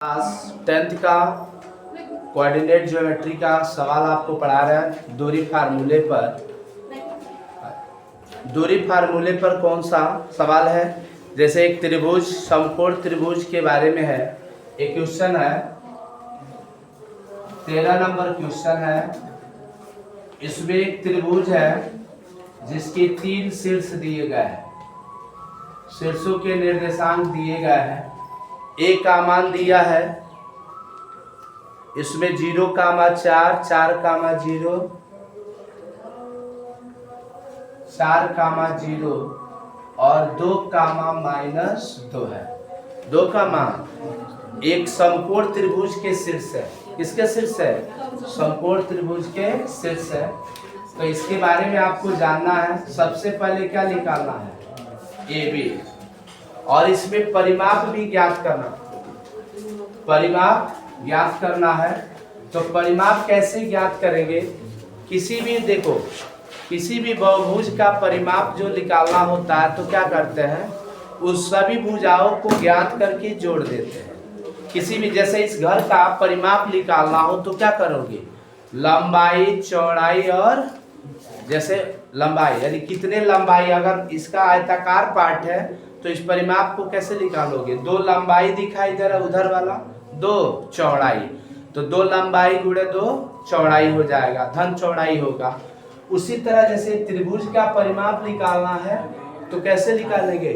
Class 10th का coordinate geometry का सवाल आपको पढ़ा रहा है। दूरी फार्मूले पर कौन सा सवाल है? जैसे एक त्रिभुज, समकोण त्रिभुज के बारे में है। एक क्वेश्चन है, 13 नंबर क्वेश्चन है। इसमें एक त्रिभुज है जिसके 3 शीर्ष दिए गए हैं। शीर्षों के निर्देशांक दिए गए हैं। ए का मान दिया है, इसमें 0,4, 4,0, 4,0 और 2,-2 है। 2 का मान एक समकोण त्रिभुज के शीर्ष है। किसके शीर्ष है? समकोण त्रिभुज के शीर्ष है। तो इसके बारे में आपको जानना है। सबसे पहले क्या निकालना है? ए बी, और इसमें परिमाप भी ज्ञात करना है। तो परिमाप कैसे ज्ञात करेंगे? किसी भी बहुभुज का परिमाप जो निकालना होता है तो क्या करते हैं, उस सभी भुजाओं को ज्ञात करके जोड़ देते हैं। किसी भी, जैसे इस घर का परिमाप निकालना हो तो क्या करोगे? लंबाई, चौड़ाई, और जैसे लंबाई यानी कितने लंबाई, अगर इसका आयताकार पार्ट है तो इस परिमाप को कैसे निकालोगे? 2 लंबाई दिखाई दे रहा उधर वाला, 2 चौड़ाई, तो 2 लंबाई गुणे 2 चौड़ाई हो जाएगा, धन चौड़ाई होगा। उसी तरह जैसे त्रिभुज का परिमाप निकालना है तो कैसे निकालेंगे?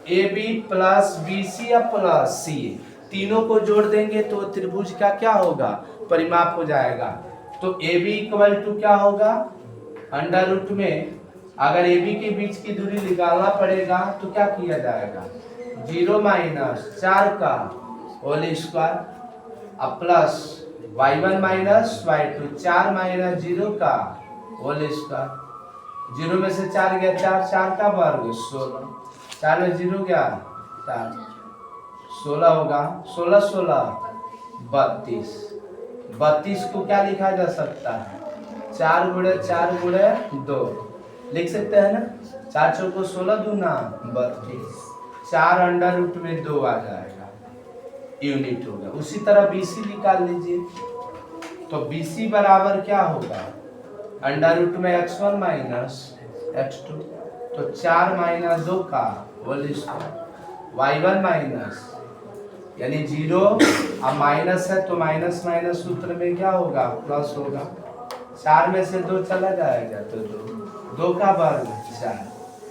A B plus B C या प्लस सी, तीनों को जोड़ देंगे तो त्रिभुज का क्या होगा? परिमाप हो जाएगा। तो ए बी इक्वल टू क्या होगा? अंडर रूट में अगर ए बी के बीच की दूरी निकालना पड़ेगा तो क्या किया जाएगा? 0 - 4 का होल स्क्वायर अब प्लस y1 - y2, 4 - 0 का होल स्क्वायर। 0 में से 4 गया, 4 का वर्ग 16, 4 में 0 गया 4, 16 होगा। 16 16 32। 32 को क्या लिखा जा सकता है? 4 × 4 × 2 लिख सकते हैं ना। 4 चौको 16, 2 32, 4 अंडर रूट में 2 आ जाएगा, यूनिट होगा। उसी तरह BC निकाल लीजिए। तो BC बराबर क्या होगा? अंडर रूट में x1 - x2, तो 4 - 2 का होल स्क्वायर। y1 यानी 0 अब माइनस है तो माइनस माइनस सूत्र में क्या होगा? प्लस होगा। 4 में से 2 चला जाएगा तो 2 का वर्ग 4,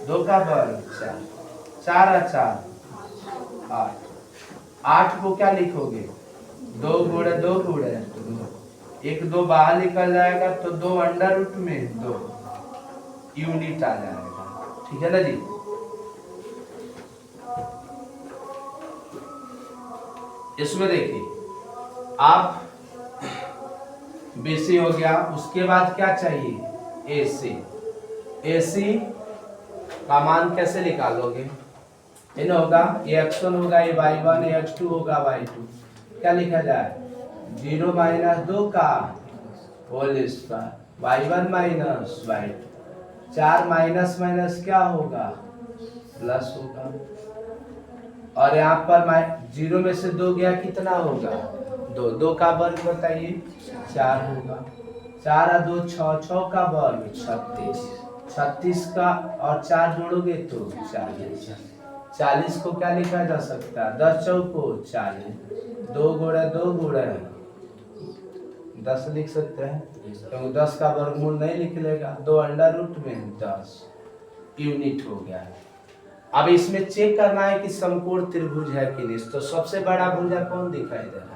2 का वर्ग 4, 4 और 4 8। 8 को क्या लिखोगे? 2 × 2 × 2, 1 2 बाहर निकल जाएगा तो 2 अंडर रूट में 2 यूनिट आ जाएगा। ठीक है ना जी। इसमें देखिए, आप BC हो गया, उसके बाद क्या चाहिए? AC का मान कैसे निकालोगे? इन होगा, ये x1 होगा, ये y1, ये x2 होगा, y2। क्या लिखा जाए? 0 - 2 का whole square, y1 - y2। 4 minus minus क्या होगा? प्लस होगा। और यहाँ पर 0 में से 2 गया, कितना होगा? 2। 2 का वर्ग बताइए? 4 होगा। 4 और 2 6, 6 का वर्ग 36, 36 का और 4 जोड़ोगे तो 40। 40 को क्या लिखा जा सकता है? 10 चौको 40, 2 × 2 × 10 लिख सकते हैं, क्योंकि 10 का वर्गमूल नहीं लिख लेगा। 2 अंडर रूट में 10 यूनिट हो गया है। अब इसमें चेक करना है कि समकोण त्रिभुज है कि नहीं। तो सबसे बड़ा भुजा कौन दिखाई दे रहा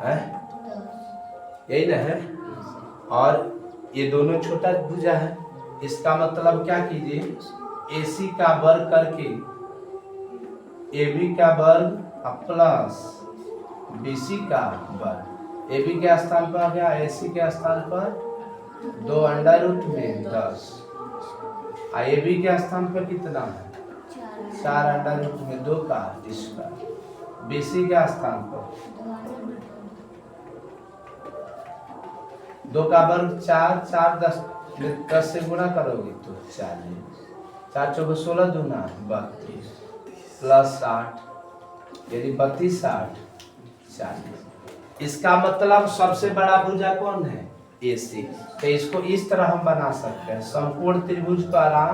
है? यही ना है। और ये दोनों छोटा भुजा है। इसका मतलब क्या कीजिए, AC का वर्ग करके AB का वर्ग प्लस BC का वर्ग। AB के स्थान पर आ गया, AC के स्थान पर 2 अंडर रूट में 10। AB के स्थान पर कितना है? 4 अंडर रूट में 2 का स्क्वायर। BC के स्थान पर 2 का वर्ग 4, 4 10 से गुणा करोगे तो 40, 4 चौको 16, 2 32 प्लस 8 यानी 32 60 40। इसका मतलब सबसे बड़ा भुजा कौन है? AC। तो इसको इस तरह हम बना सकते हैं, समकोण त्रिभुज का रहा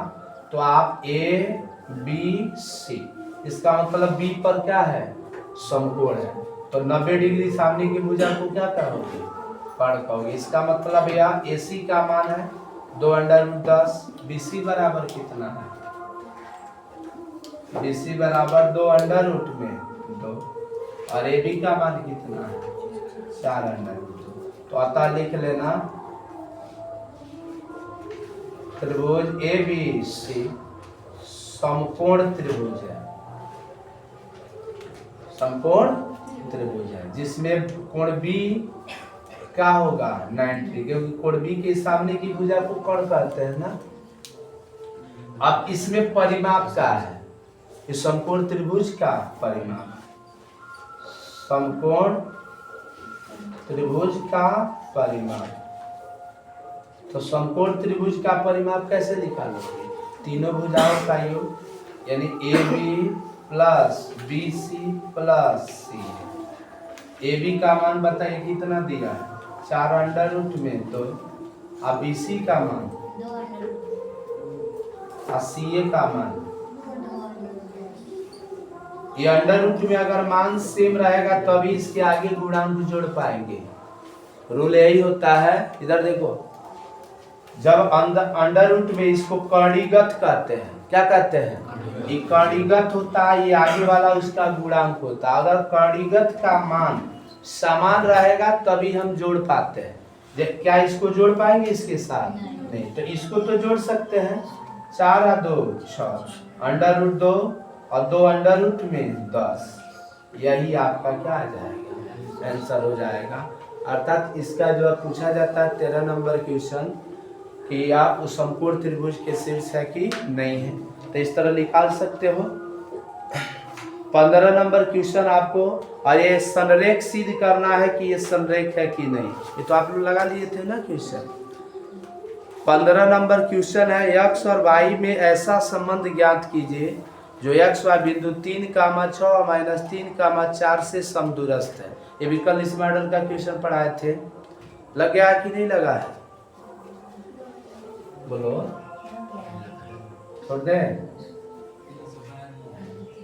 तो आप ABC, इसका मतलब B पर क्या है? समकोण है, तो 90 डिग्री सामने की भुजा को क्या कहोगे? पढ़ कहोगे। इसका मतलब यहाँ AC का मान है 2√10। BC बराबर कितना है? BC बराबर 2√2 और AB का मान कितना है? 4√2। तो अतः लिख लेना त्रिभुज ABC समकोण त्रिभुज है, समकोण त्रिभुज है जिसमें कोण B क्या होगा? 90, क्योंकि कोण B के सामने की भुजा को कोण कहते हैं ना। अब इसमें परिमाप क्या है? इस समकोण त्रिभुज का परिमाप, समकोण त्रिभुज का परिमाप। तो समकोण त्रिभुज का परिमाप कैसे निकालोगे? तीनों भुजाओं का योग यानी AB plus BC plus C। AB का मान बताइए कितना दिया है? 4√2। अब BC का मान और CA का मान, ये अंडर में अगर मान सेम रहेगा तभी इसके आगे गुणांक जोड़ पाएंगे। रूल यही होता है। इधर देखो, जब अंडर रूट में इसको कर्णीगत कहते हैं। क्या कहते हैं? ये कर्णीगत होता है, ये आगे वाला उसका गुणांक होता है। अगर कर्णीगत का मान समान रहेगा तभी हम जोड़ पाते हैं। क्या इसको जोड़ पाएंगे इसके साथ? नहीं। तो इसको तो जोड़ सकते हैं, 4 और 2 6, अंडर रूट 2 और 2 अंडर रूट में 10। यही आपका क्या आ जाएगा? आंसर हो जाएगा। अर्थात इसका जो पूछा जाता है 13 नंबर क्वेश्चन कि आप उस समकोण त्रिभुज के शीर्ष है कि नहीं है, तो इस तरह निकाल सकते हो। 15 नंबर क्वेश्चन आपको, और ये संरेख सिद्ध करना है कि ये संरेख है कि नहीं। ये तो आप लोग लगा लिए थे ना क्वेश्चन। 15 नंबर क्वेश्चन है, x और y में ऐसा संबंध ज्ञात कीजिए जो x y बिंदु 3,6 -3,4 से समदूरस्थ है। ये भी कल इस मॉडल का क्वेश्चन पढ़ाए थे। लग गया कि नहीं लगा है? बोलो, छोड़ दें?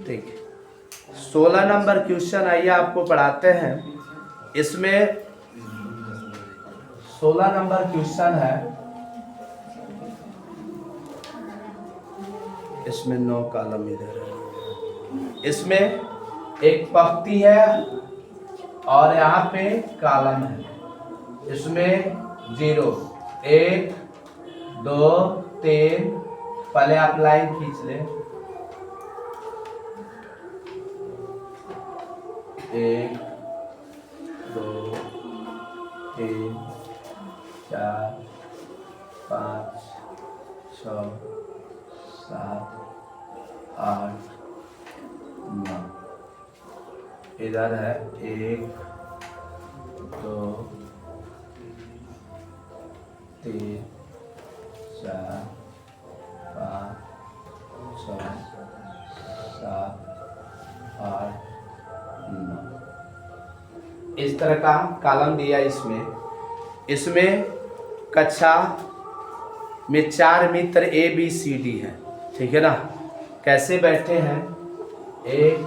ठीक। 16 नंबर क्वेश्चन आइए आपको पढ़ाते हैं। इसमें 16 नंबर क्वेश्चन है, इसमें 9 कॉलम इधर है। इसमें एक पंक्ति है और यहाँ पे कॉलम है। इसमें 0 1 2 3, पहले आप लाइन खींच ले। 1 2 3 4 5 6 7 8 9। इधर है 1 2 3 4 5 6 7 8 9। इस तरह का कॉलम दिया। इसमें कक्षा में 4 मित्र ABCD हैं, ठीक है ना। कैसे बैठे हैं? एक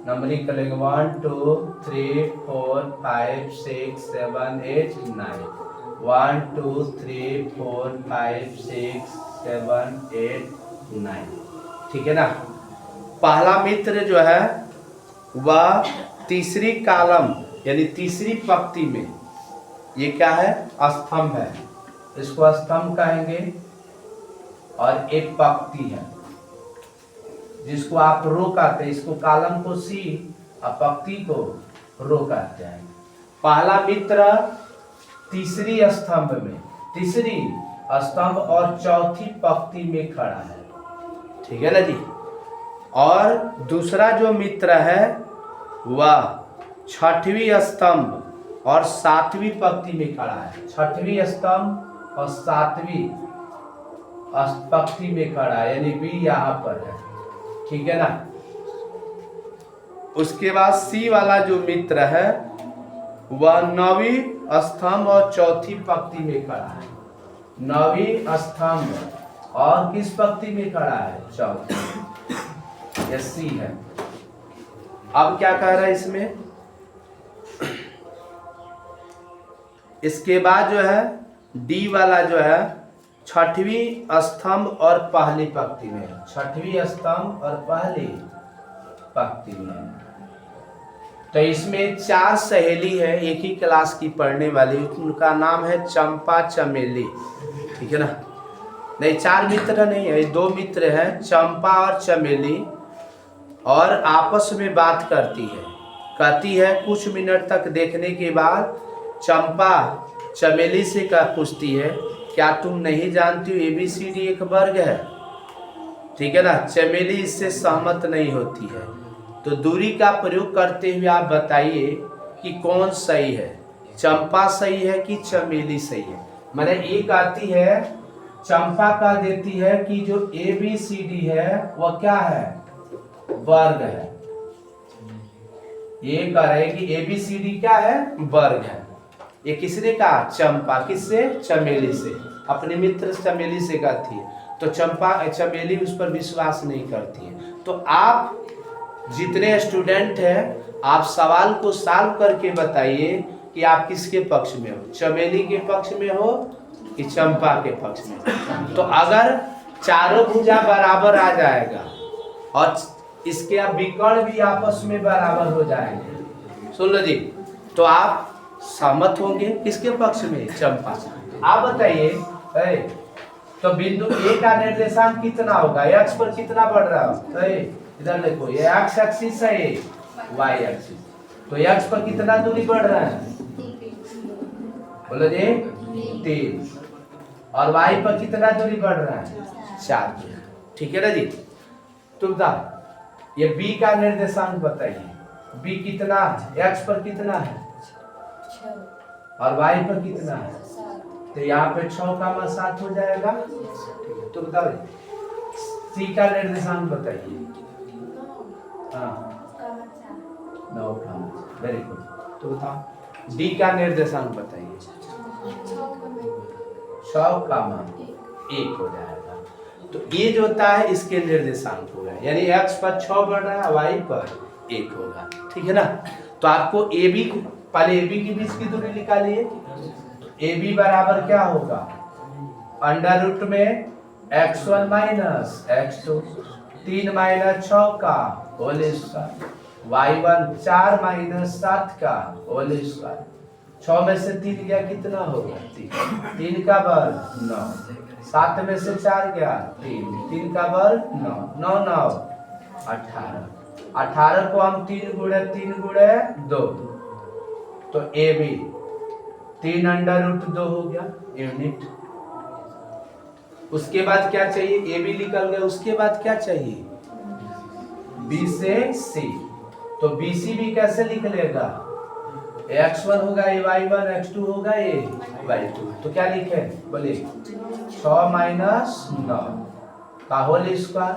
नंबरिंग करेंगे 1 2 3 4 5 6 7 8 9। 1 2 3 4 5 6 7 8 9, ठीक है ना। पहला मित्र जो है वह तीसरी कॉलम यानी तीसरी पंक्ति में, ये क्या है? स्तंभ है, इसको स्तंभ कहेंगे। और एक पंक्ति है जिसको आप रो कहते हैं। इसको कॉलम को C और पंक्ति को रो कहते हैं। पहला मित्र तीसरी स्तंभ में, तीसरी स्तंभ और चौथी पंक्ति में खड़ा है, ठीक है ना जी। और दूसरा जो मित्र है वह 6वीं स्तंभ और 7वीं पंक्ति में खड़ा है। 6वीं स्तंभ और 7वीं पंक्ति में खड़ा है, यानी B यहाँ पर है, ठीक है ना। उसके बाद सी वाला जो मित्र है वह 9वीं स्तंभ और चौथी पंक्ति में खड़ा है। 9वीं स्तंभ और किस पंक्ति में खड़ा है? चौथी। ये सी है। अब क्या कह रहा है इसमें? इसके बाद जो है डी वाला जो है 6वीं स्तंभ और पहली पंक्ति में। 6वीं स्तंभ और पहली पंक्ति में। तो इसमें 4 सहेली है एक ही क्लास की पढ़ने वाली, उनका नाम है चंपा चमेली, ठीक है ना? नहीं, 4 मित्र नहीं है, 2 मित्र हैं, चंपा और चमेली, और आपस में बात करती है। कहती है कुछ मिनट तक देखने के बाद चंपा चमेली से पूछती है, क्या तुम नहीं जानती हो ABCD एक वर्ग है? ठीक है ना? चमेली इससे सहमत नहीं होती है। तो दूरी का प्रयोग करते हुए आप बताइए कि कौन सही है, चंपा सही है कि चमेली सही है? मैंने एक आती है, चंपा का देती है कि जो ABCD है वह क्या है? वर्ग है। ये कह रहे हैं कि ABCD क्या है? वर्ग है। ये किसने कहा? चंपा। किससे? चमेली से। अपने मित्र चमेली से कहती है। तो चमेली उस पर विश्वास नहीं करती है। तो आप जितने स्टूडेंट हैं, आप सवाल को सॉल्व करके बताइए कि आप किसके पक्ष में हो, चमेली के पक्ष में हो कि चंपा के पक्ष में हो। तो अगर चारों भुजा बराबर आ जाएगा और इसके विकर्ण भी आपस में बराबर हो जाएंगे, सुन लो जी, तो आप सहमत होंगे किसके पक्ष में? चंपा। आप बताइए, तो बिंदु ए का निर्देशांक कितना होगा? एक्स पर कितना बढ़ रहा है? इधर देखो, ये एक्स एक्सिस है, वाई एक्सिस। तो एक्स पर कितना दूरी बढ़ रहा है? बोलो जी, 3। और वाई पर कितना दूरी बढ़ रहा है? 4। ठीक है ना जी? तो बताओ, ये बी का निर्देशांक बताइए। बी कितना? एक्स पर कितना है और वाई पर कितना है? तो यहाँ पे 6,7 हो जाएगा। तो बताओ, सी का निर्देशांक बताइए। हाँ, 9 का। Very good. तो बताओ, डी का निर्देशांक बताइए। 6,1 हो जाएगा। तो ये जो होता है इसके निर्देशांक होगा, यानी एक्स पर 6 बढ़ रहा है, वाई पर 1 होगा। ठीक है ना? तो आपको AB, पहले AB की बीच की दूरी निकालिए। AB बराबर क्या होगा? अंडर रूट में x1 माइनस x2, 3 माइनस 6 का होल स्क्वायर, y1 4 माइनस 7 का होल स्क्वायर। 6 में से 3 गया, कितना होगा? 3 का वर्ग 9। 7 में से 4 गया, 3 का वर्ग 9। 9 9 18। 18 को हम 3 गुणे 2, तो AB 3 अंडर रूट 2 हो गया यूनिट। उसके बाद क्या चाहिए? AB निकल गया। उसके बाद क्या चाहिए? B से C। तो BC भी कैसे लिख लेगा? x1 होगा ये y1, x2 होगा ये y2। तो क्या लिखे? बोले 6 माइनस 9 का whole square,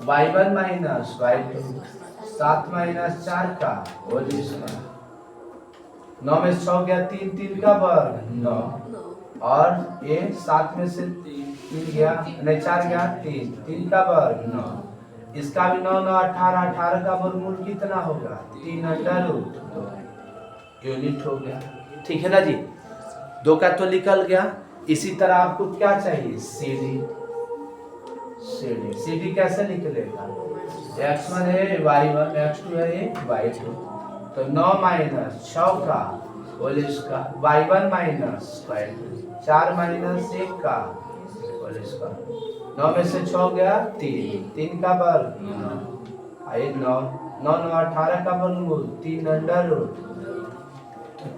y1 minus y2, 7 minus 4 का होल स्क्वायर। 9 में से 6 गया, 3 का वर्ग 9, और ये 7 में से 3 गया, नहीं 4 गया, 3 का वर्ग 9। इसका भी 9 9 18। 18 का वर्गमूल कितना होगा? 3 अंडर रूट 2 यूनिट हो गया। ठीक है ना जी? 2 का तो निकल गया। इसी तरह आपको क्या चाहिए? CD कैसे निकलेगा? x1 है y1, x2 है y2। तो 9 माइनस 6 का whole square, y1 minus y2, 4 minus 1 का होल स्क्वायर। 9 में से 6 गया, 3 का वर्ग 9, 9 9 18 का वर्गमूल 3 अंडर रूट,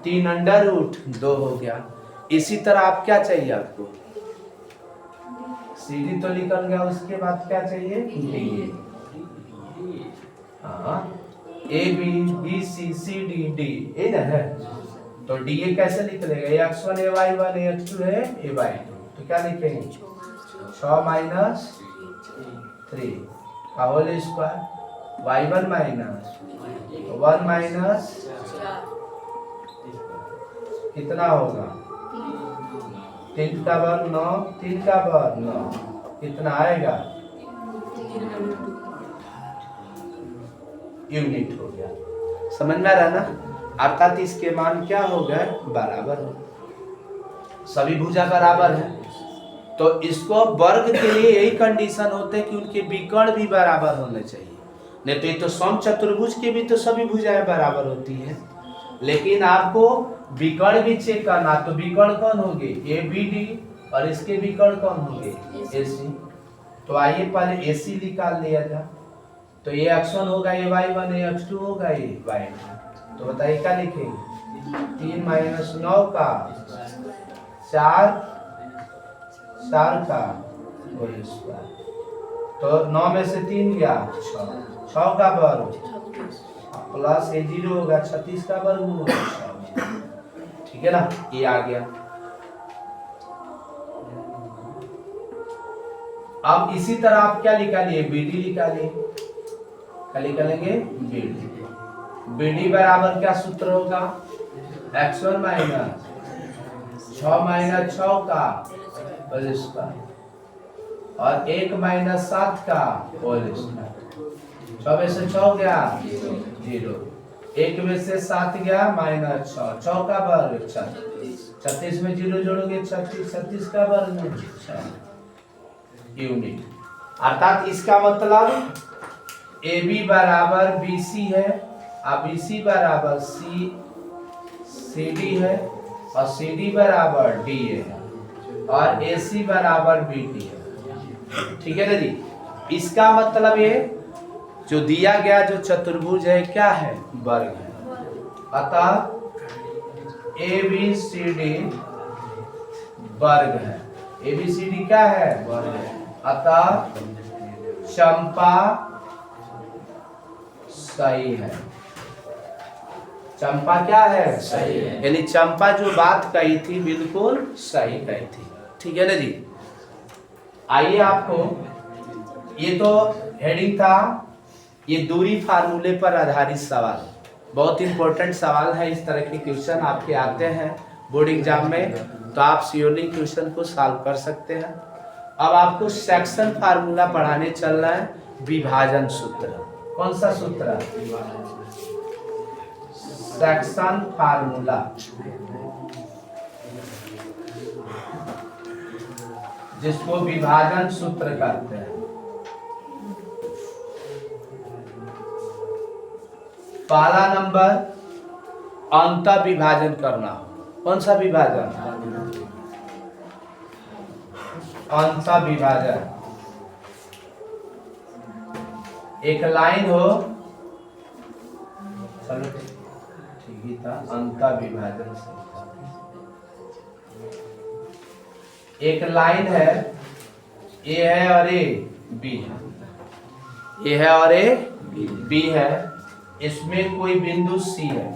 3 अंडर रूट 2 हो गया। इसी तरह आप क्या चाहिए? आपको CD तो निकल गया। उसके बाद क्या चाहिए? DA। हाँ, AB BC CD D, ये ना है। तो DA कैसे निकलेगा? x1 है y1 है, x2 है y2। तो क्या लिखेंगे? 6 माइनस 3 का whole square, y1 minus 1 minus कितना होगा 3 का वर्ग 9, 3 का वर्ग 9, कितना आएगा यूनिट हो गया। समझ में आ रहा ना, अर्थात इसके मान क्या हो गए बराबर हो, सभी भुजा बराबर है। तो इसको वर्ग के लिए यही कंडीशन होते हैं कि उनके विकर्ण भी बराबर होने चाहिए, नहीं तो ये तो सम चतुर्भुज के भी तो सभी भुजाएं बराबर होती है, लेकिन आपको विकर्ण भी चेक करना। तो विकर्ण कौन होंगे ए बी डी, और इसके विकर्ण कौन होंगे ए सी। तो आइए पहले ए सी निकाल लिया जाए। तो ये x1 होगा, ये y1, ये x2 होगा, ये y2। तो बताइए क्या लिखेंगे 3 माइनस 9 का 4 का होल स्क्वायर। तो 9 में से 3 गया 6 का वर्ग प्लस ये 0 होगा 36 का वर्ग होगा 6। ठीक है ना, ये आ गया। अब इसी तरह आप क्या निकालिए BD निकालिए, क्या निकालेंगे BD। BD बराबर क्या सूत्र होगा x1 माइनस 6 माइनस 6 का होल स्क्वायर और 1 माइनस 7 का होल स्क्वायर। 6 में से 6 गया 0, 1 में से 7 गया माइनस 6, 6 का वर्ग 36, 36 में 0 जोड़ोगे 36, 36 का वर्ग 6 यूनिट। अर्थात इसका मतलब AB बराबर BC है, अब BC बराबर CD है, और CD बराबर DA है, और AC बराबर BD है। ठीक है ना जी, इसका मतलब ये जो दिया गया जो चतुर्भुज है क्या है वर्ग है। अतः ABCD वर्ग है, ABCD क्या है वर्ग है। अतः चंपा सही है, चंपा क्या है सही है, यानी चंपा जो बात कही थी बिल्कुल सही कही थी। ठीक है ना जी। आइए आपको, ये तो हेडिंग था, ये दूरी फार्मूले पर आधारित सवाल, बहुत इंपॉर्टेंट सवाल है। इस तरह के क्वेश्चन आपके आते हैं बोर्ड एग्जाम में, तो आप श्योरली क्वेश्चन को सॉल्व कर सकते हैं। अब आपको सेक्शन फार्मूला पढ़ाने चल रहा है, विभाजन सूत्र। कौन सा सूत्र सेक्शन फार्मूला, जिसको विभाजन सूत्र कहते हैं। पहला नंबर अंत विभाजन करना हो। कौन सा विभाजन अंत विभाजन। एक लाइन हो, चलो ठीक ही था, अंत विभाजन से एक लाइन है, ए है और ए बी है, ए है और ए बी है, इसमें कोई बिंदु सी है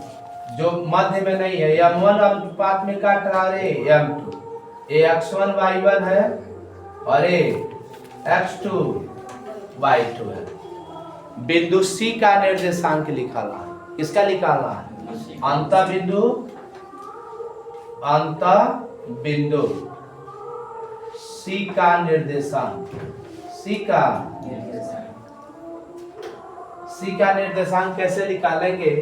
जो मध्य में नहीं है, m1 अनुपात में काट रहा है m2, ए x1 y1 है और ए x2 y2 है। बिंदु सी का निर्देशांक निकालना है। किसका निकालना है अंत बिंदु सी का निर्देशांक, सी का निर्देशांक कैसे निकालेंगे।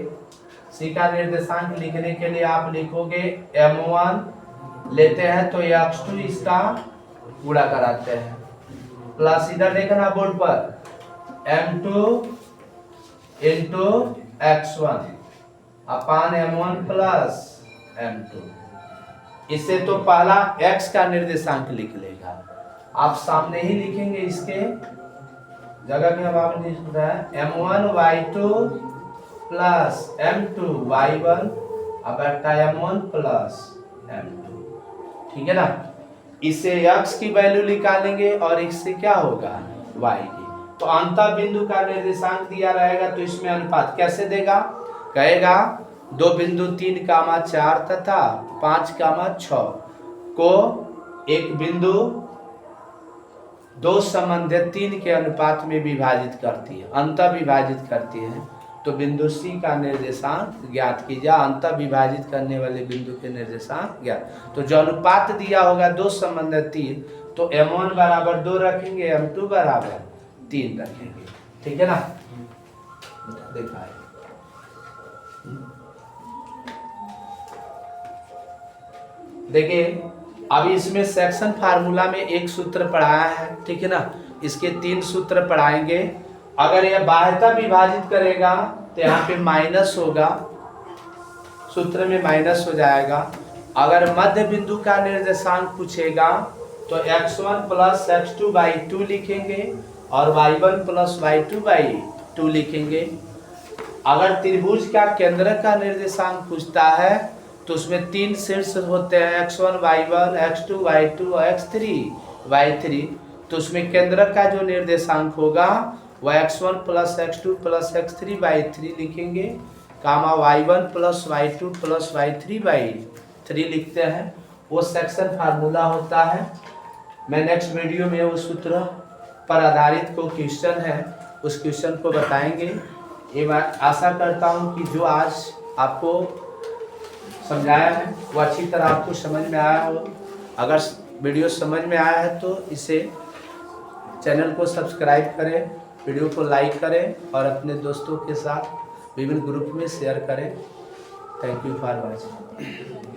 सी का निर्देशांक लिखने के लिए आप लिखोगे m1 लेते हैं तो x2 इसका गुणा कराते हैं, प्लस इधर देखना बोर्ड पर m2 इंटू x1 अपान m1 प्लस m2। इससे तो पहला x का निर्देशांक लिख लेगा, आप सामने ही लिखेंगे, इसके जगह में अब आप लिख रहा है m1 y2 plus m2 y1 अब m1 प्लस m2। ठीक है ना, इससे x की वैल्यू निकालेंगे और इससे क्या होगा y की। तो अंत बिंदु का निर्देशांक दिया रहेगा, तो इसमें अनुपात कैसे देगा, कहेगा दो बिंदु 3, 4 तथा 5, 6 को एक बिंदु दो संबंधित 3 के अनुपात में विभाजित करती है, अंत विभाजित करती है, तो बिंदु सी का निर्देशांक ज्ञात कीजिए। अंत विभाजित करने वाले बिंदु के निर्देशांक ज्ञात। तो जो अनुपात दिया होगा दो संबंधित 3, तो m1 बराबर 2 रखेंगे, m2 बराबर 3 रखेंगे। ठीक है ना, देखा है। देखिए अभी इसमें सेक्शन फार्मूला में एक सूत्र पढ़ाया है, ठीक है ना, इसके 3 सूत्र पढ़ाएंगे। अगर यह बाह्यता विभाजित करेगा तो यहाँ पे माइनस होगा, सूत्र में माइनस हो जाएगा। अगर मध्य बिंदु का निर्देशांक पूछेगा तो x1 प्लस x2 बाई 2 लिखेंगे और y1 प्लस y2 बाई 2 लिखेंगे। अगर त्रिभुज का केंद्र का निर्देशांक पूछता है तो उसमें 3 शीर्ष होते हैं, x1 y1, x2 y2 और x3 y3। तो उसमें केंद्र का जो निर्देशांक होगा वह x1 plus x2 plus x3 by 3 लिखेंगे, कामा y1 plus y2 plus y3 by 3 लिखते हैं। वो सेक्शन फार्मूला होता है। मैं नेक्स्ट वीडियो में उस सूत्र पर आधारित को क्वेश्चन है, उस क्वेश्चन को बताएंगे। ये मैं आशा करता हूँ कि जो आज आपको समझाया है वो अच्छी तरह आपको समझ में आया हो। अगर वीडियो समझ में आया है तो इसे चैनल को सब्सक्राइब करें, वीडियो को लाइक करें और अपने दोस्तों के साथ विभिन्न ग्रुप में शेयर करें। Thank you for watching.